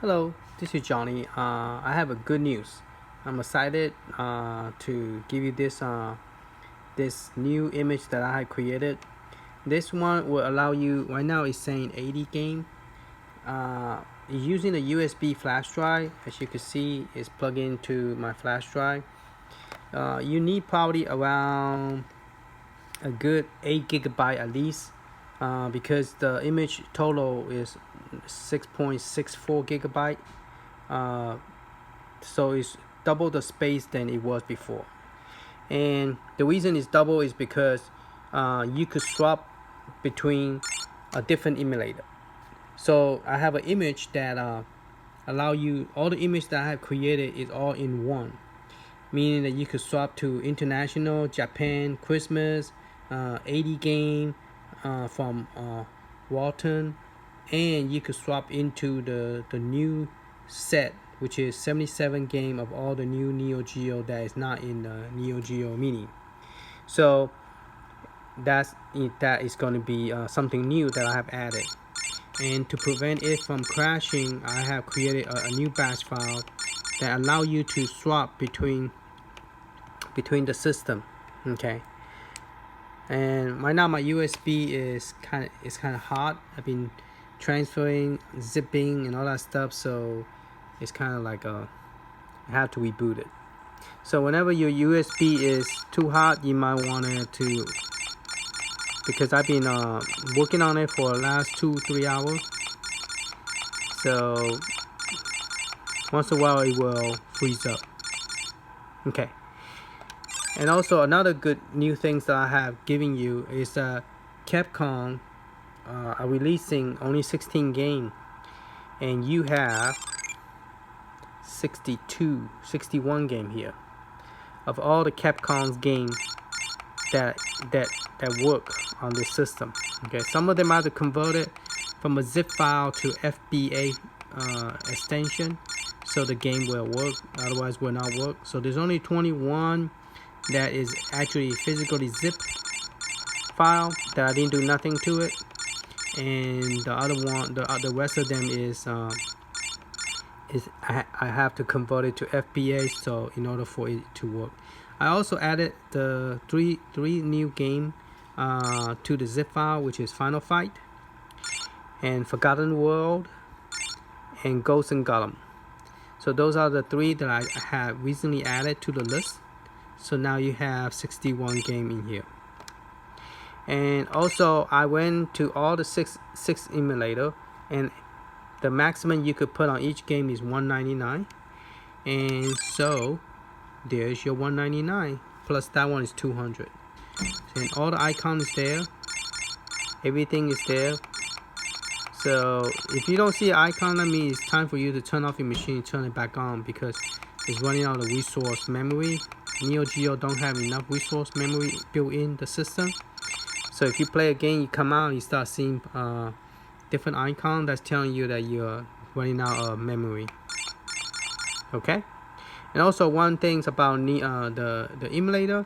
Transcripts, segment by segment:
Hello, this is Johnny. I have a good news. I'm excited to give you this new image that I have created. This one will allow you. Right now, it's saying 80 game. It's using a USB flash drive. As you can see, it's plugged into my flash drive. You need probably around a good 8 GB at least, because the image total is 6.64 GB. Uh, so it's double the space than it was before. And the reason it's double is because you could swap between a different emulator. So I have an image that allow you, all the image that I have created is all in one, meaning that you could swap to international, Japan, Christmas, 80 game from Welton, and you could swap into the new set, which is 77 game of all the new Neo Geo that is not in the Neo Geo Mini. So that is going to be something new that I have added. And to prevent it from crashing, I have created a new batch file that allow you to swap between the system. Okay. And right now my USB is kind of hot. I've been transferring, zipping, and all that stuff, so it's kind of like I have to reboot it. So whenever your USB is too hot, you might want it to, because I've been working on it for the last 2-3 hours. So once in a while it will freeze up. Okay. And also another good new things that I have given you is that Capcom are releasing only 16 games, and you have 61 game here of all the Capcom's games that work on this system. Okay, some of them are converted from a zip file to FBA extension, so the game will work. Otherwise, will not work. So there's only 21 that is actually physically zip file that I didn't do nothing to it, and the other one, the rest of them is I have to convert it to FBA, so in order for it to work. I also added the three new game to the zip file, which is Final Fight and Forgotten World and Ghosts and Gollum. So those are the 3 that I have recently added to the list. So now you have 61 game in here. And also I went to all the six emulator, and the maximum you could put on each game is 199. And so there's your 199, plus that one is 200. And all the icons is there, everything is there. So if you don't see an icon, that means it's time for you to turn off your machine, turn it back on, because it's running out of resource memory. Neo Geo don't have enough resource memory built in the system. So if you play a game, you come out and you start seeing different icon, that's telling you that you're running out of memory. Okay. And also one thing about the emulator,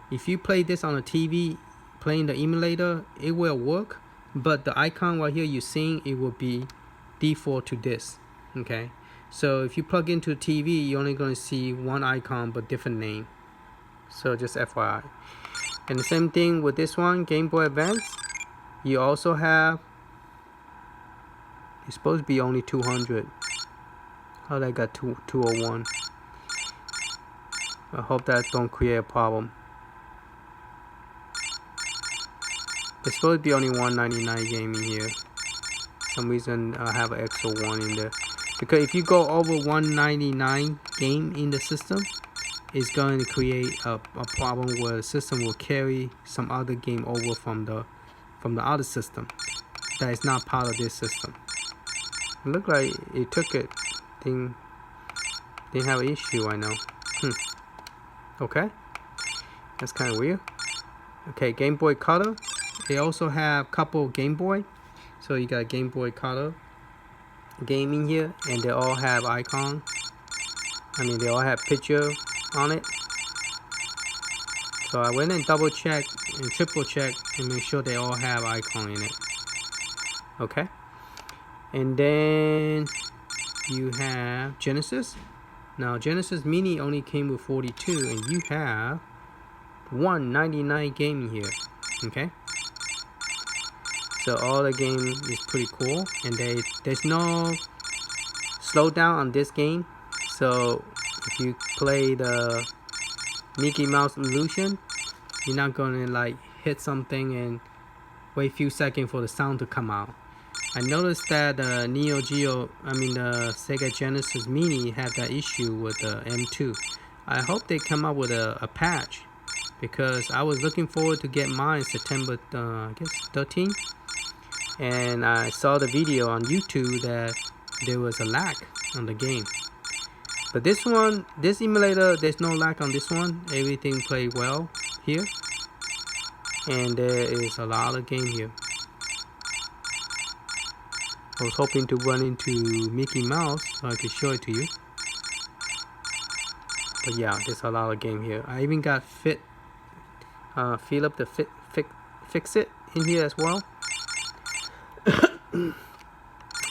if you play this on a TV playing the emulator, it will work, but the icon right here you're seeing, it will be default to this. Okay. So if you plug into the TV, you're only going to see one icon but different name. So just FYI. And the same thing with this one, Game Boy Advance. You also have, it's supposed to be only 200. How did I got 201? I hope that don't create a problem. It's supposed to be only 199 game in here. For some reason I have an extra 1 in there. Because if you go over 199 game in the system, it's going to create a problem where the system will carry some other game over from the other system that is not part of this system. It looked like it took it. Didn't have an issue right now. Okay, that's kind of weird. Okay, Game Boy Color. They also have couple Game Boy. So you got a Game Boy Color game in here, and they all have icon. They all have picture on it. So I went and double check and triple check and make sure they all have icon in it. Okay. And then you have Genesis. Now Genesis Mini only came with 42, and you have 199 game here. Okay, so all the game is pretty cool, and there's no slowdown on this game. So if you play the Mickey Mouse Illusion, you're not gonna like hit something and wait a few seconds for the sound to come out. I noticed that the Neo Geo, the Sega Genesis Mini had that issue with the M2. I hope they come up with a patch, because I was looking forward to get mine September, I guess 13, and I saw the video on YouTube that there was a lag on the game. But this emulator, there's no lag on this one. Everything played well here, and there is a lot of game here. I was hoping to run into Mickey Mouse so I could show it to you. But yeah, there's a lot of game here. I even got feel up the fix it in here as well.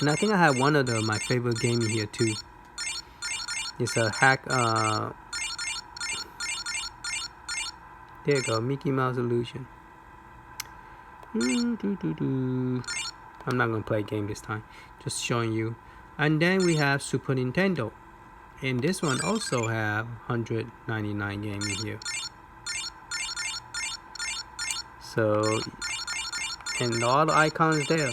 And I think I have one of my favorite game in here too. It's a hack. There you go, Mickey Mouse Illusion. I'm not gonna play a game this time, just showing you. And then we have Super Nintendo, and this one also have 199 game in here. So, and all the icons there,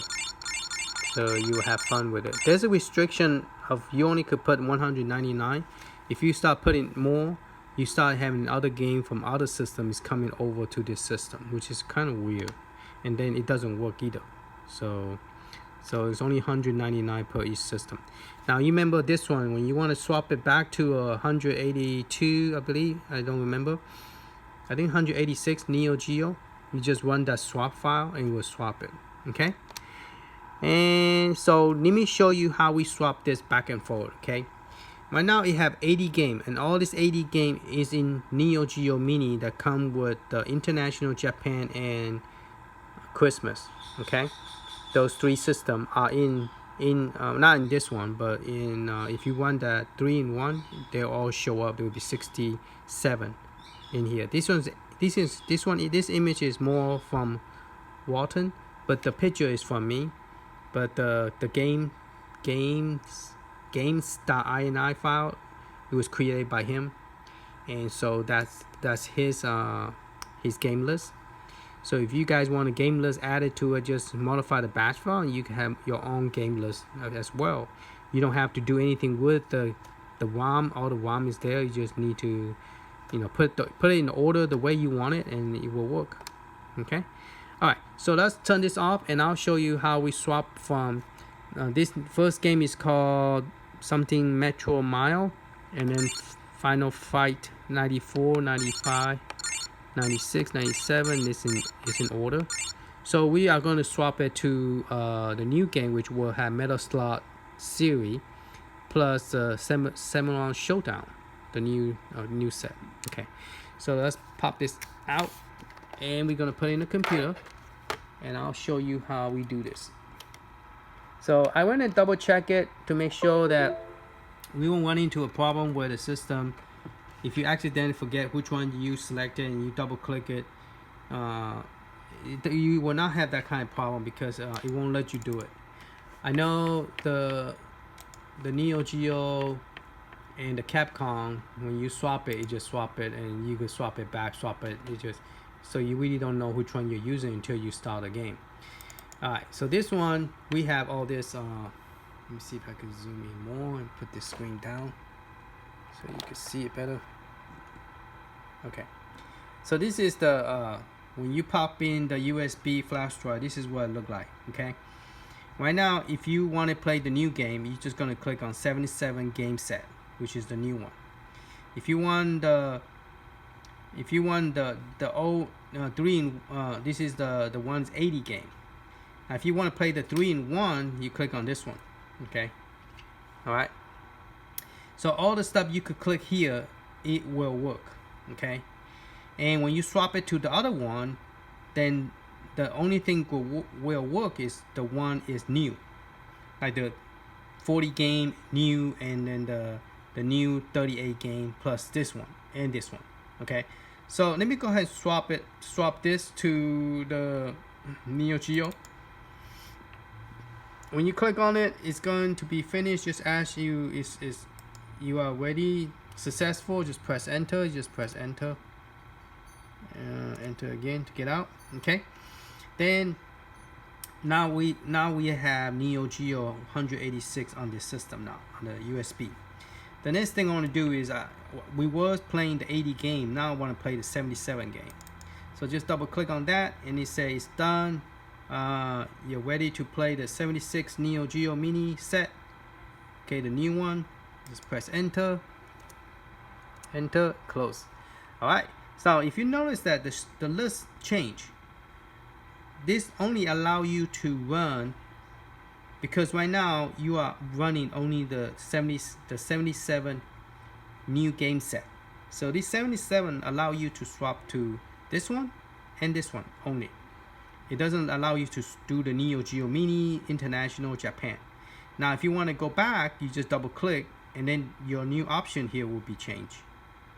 so you will have fun with it. There's a restriction of you only could put 199. If you start putting more, you start having other game from other systems coming over to this system, which is kind of weird, and then it doesn't work either. So it's only 199 per each system. Now you remember this one, when you want to swap it back to 182, I believe, I don't remember, I think 186 Neo Geo, you just run that swap file and you will swap it. Okay, and so let me show you how we swap this back and forth. Okay, right now it have 80 game, and all this 80 game is in Neo Geo Mini that come with the International, Japan, and Christmas. Okay, those three systems are in not in this one, but in if you want that 3-in-1, they all show up. There will be 67 in here. This image is more from Welton, but the picture is from me. But the games.ini file, it was created by him, and so that's his game list. So if you guys want a game list added to it, just modify the batch file, and you can have your own game list as well. You don't have to do anything with the ROM. All the ROM is there. You just need to, put it in order the way you want it, and it will work. Okay. All right. So let's turn this off, and I'll show you how we swap from. This first game is called something Metro Mile, and then Final Fight 94, 95. 96, 97 is in order. So we are going to swap it to the new game, which will have Metal Slug series plus Seminole Showdown, the new set. Okay, so let's pop this out, and we're going to put it in the computer, and I'll show you how we do this. So I went and double check it to make sure that we won't run into a problem where the system, if you accidentally forget which one you selected and you double click it, you will not have that kind of problem, because it won't let you do it. I know the Neo Geo and the Capcom, when you swap it, you just swap it, and you can swap it back, swap it. So you really don't know which one you're using until you start a game. Alright, so this one, we have all this. Let me see if I can zoom in more and put this screen down so you can see it better. Okay, so this is the when you pop in the USB flash drive, this is what it look like. Okay, right now if you want to play the new game, you're just going to click on 77 game set, which is the new one. If you want the old this is the one's 80 game. Now if you want to play the 3-in-1, you click on this one. Okay, all right, so all the stuff you could click here, it will work. Okay, and when you swap it to the other one, then the only thing will work is the one is new, like the 40 game new, and then the new 38 game plus this one and this one. Okay, so let me go ahead and swap this to the Neo Geo. When you click on it, it's going to be finished. Just as you you are ready, successful, just press enter. Just press enter. Enter again to get out. Okay, then now we have Neo Geo 186 on this system now on the USB. The next thing I want to do is we was playing the 80 game. Now I want to play the 77 game. So just double click on that, and it says done. You're ready to play the 76 Neo Geo mini set. Okay, the new one. Just press enter. Enter, close. All right. So if you notice that the list change, this only allow you to run, because right now you are running only the 77 new game set. So this 77 allow you to swap to this one and this one only. It doesn't allow you to do the Neo Geo Mini International Japan. Now if you want to go back, you just double click, and then your new option here will be changed.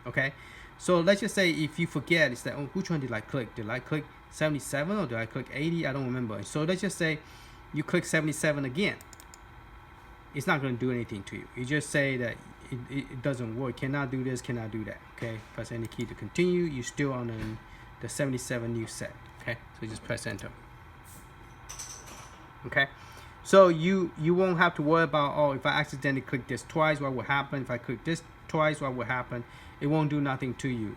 Okay, so let's just say if you forget, it's that, oh, which one did I click? Did I click 77 or did I click 80? I don't remember. So let's just say you click 77 again. It's not going to do anything to you. You just say that it doesn't work. Cannot do this, cannot do that. Okay, press any key to continue. You're still on the 77 new set. Okay, so just press enter. Okay, so you won't have to worry about, oh, if I accidentally click this twice, what will happen? If I click this twice, what will happen? It won't do nothing to you.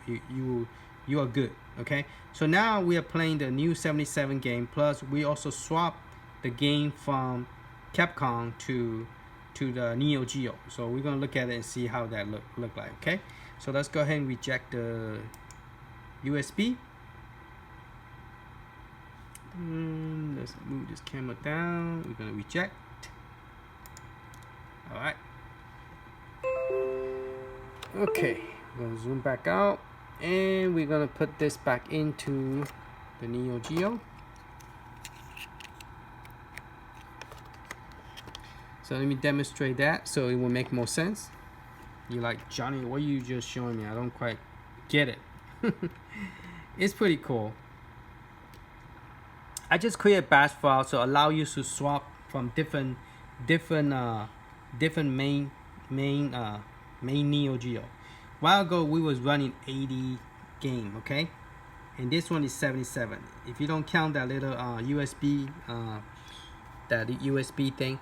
You are good. Okay, so now we are playing the new 77 game, plus we also swap the game from Capcom to the Neo Geo. So we're gonna look at it and see how that look like. Okay, so let's go ahead and reject the USB. Let's move this camera down. We're gonna reject. All right. Okay, we're gonna zoom back out, and we're gonna put this back into the Neo Geo. So let me demonstrate that so it will make more sense. You're like, Johnny, what are you just showing me? I don't quite get it. It's pretty cool. I just create a batch file so allow you to swap from different main Neo Geo. While ago we was running 80 game, okay, and this one is 77. If you don't count that little USB thing,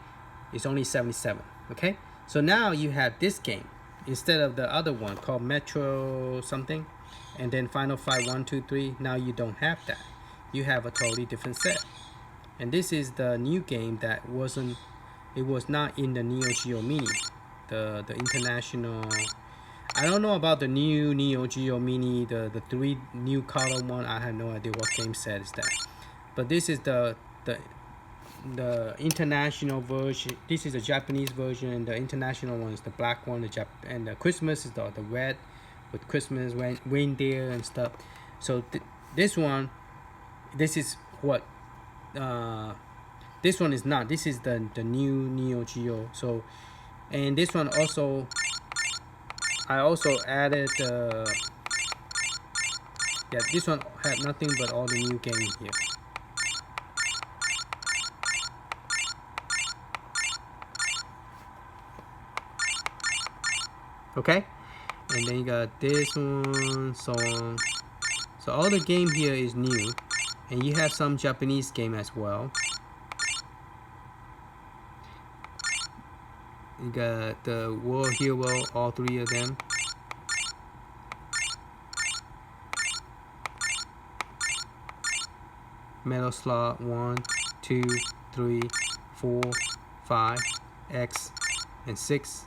it's only 77. Okay, so now you have this game instead of the other one called Metro something, and then Final Fight 1, 2, 3. Now you don't have that. You have a totally different set, and this is the new game that was not in the Neo Geo Mini, the international. I don't know about the new Neo Geo Mini, the 3 new color one. I have no idea what game set is that, but this is the international version. This is the Japanese version. The international one is the black one. And the Christmas is the red with Christmas reindeer and stuff. So this one. This is what this one is not. This is the new Neo Geo. So, and this one also, I also added yeah, this one had nothing but all the new game here. Okay, and then you got this one, so on. So all the game here is new. And you have some Japanese game as well. You got the World Hero, all 3 of them. Metal Slot 1, 2, 3, 4, 5, X, and 6.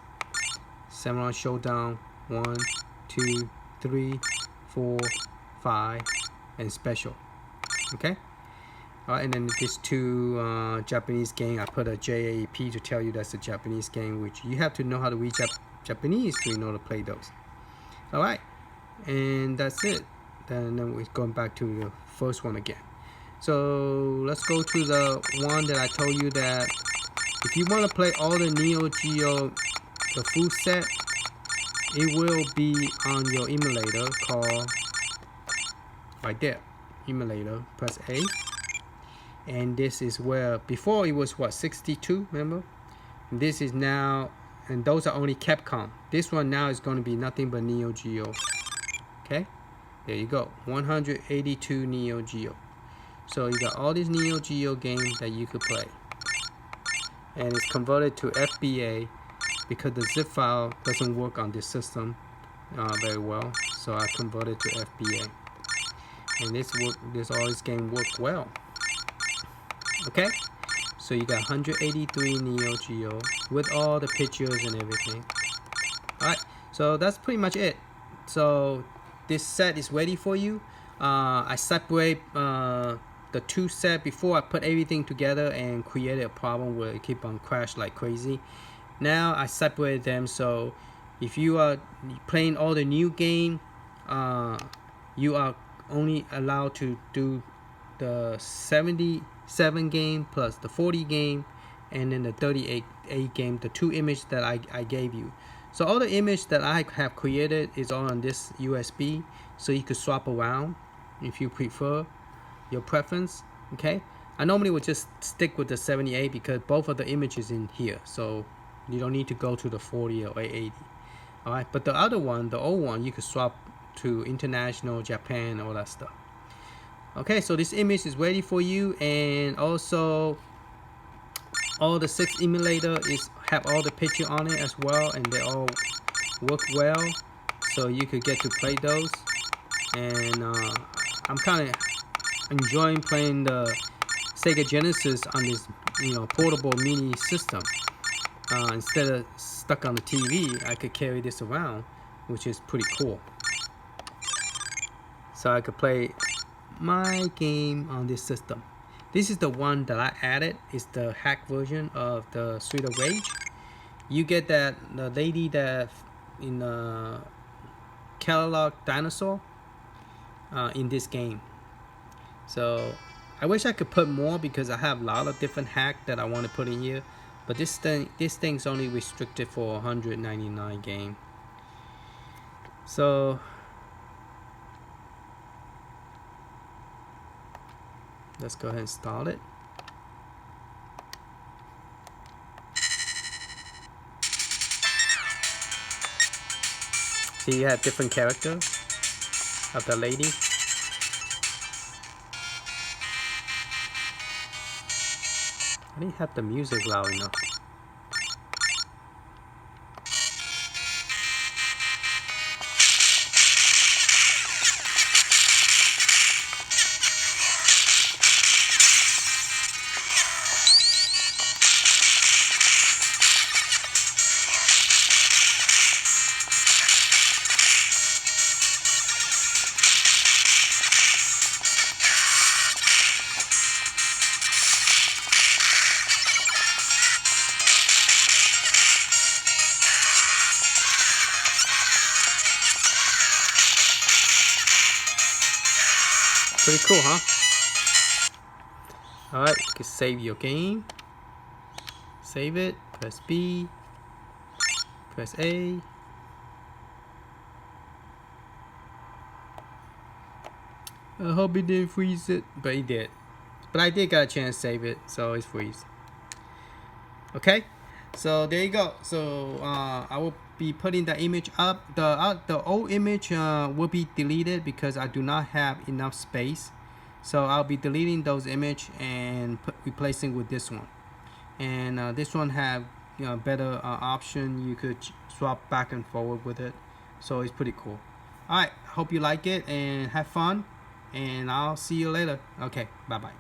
Samurai Showdown 1, 2, 3, 4, 5, and Special. Okay, and then these 2 Japanese game, I put a JAP to tell you that's a Japanese game, which you have to know how to read Japanese to know to play those. All right, and that's it. Then we're going back to the first one again. So let's go to the one that I told you that If you want to play all the Neo Geo, the full set, it will be on your emulator called right there, emulator. Press A, and this is where before it was what, 62, remember? This is now, and those are only Capcom. This one now is going to be nothing but Neo Geo. Okay, there you go, 182 Neo Geo. So you got all these Neo Geo games that you could play, and it's converted to FBA because the zip file doesn't work on this system very well. So I converted to FBA, and this all this game work well. Okay, so you got 183 Neo Geo with all the pictures and everything. Alright, so that's pretty much it. So this set is ready for you. I separate the two set before I put everything together and created a problem where it keep on crash like crazy. Now I separate them, so if you are playing all the new game, you are only allowed to do the 77 game plus the 40 game and then the 38 game, the two images that I gave you. So all the image that I have created is all on this USB, so you could swap around if you prefer your preference. Okay, I normally would just stick with the 78 because both of the images in here, so you don't need to go to the 40 or 80. All right, but the other one, the old one, you could swap to international, Japan, all that stuff. Okay, so this image is ready for you, and also all the 6 emulator have all the picture on it as well, and they all work well, so you could get to play those. And I'm kind of enjoying playing the Sega Genesis on this, portable mini system. Instead of stuck on the TV, I could carry this around, which is pretty cool. So I could play my game on this system. This is the one that I added. It's the hack version of the Street of Rage. You get the lady that in the Kellogg dinosaur in this game. So I wish I could put more because I have a lot of different hacks that I want to put in here. But this thing's only restricted for 199 game. So let's go ahead and start it. See, you have different characters of the lady. I didn't have the music loud enough. Pretty cool, huh? Alright, you can save your game. Save it, press B, press A. I hope it didn't freeze it, but it did. But I did get a chance to save it, so it's freeze. Okay, so there you go. So I will be putting the image up. The old image will be deleted because I do not have enough space. So I'll be deleting those images and replacing with this one. And this one have better option. You could swap back and forward with it. So it's pretty cool. All right, hope you like it and have fun. And I'll see you later. Okay, bye bye.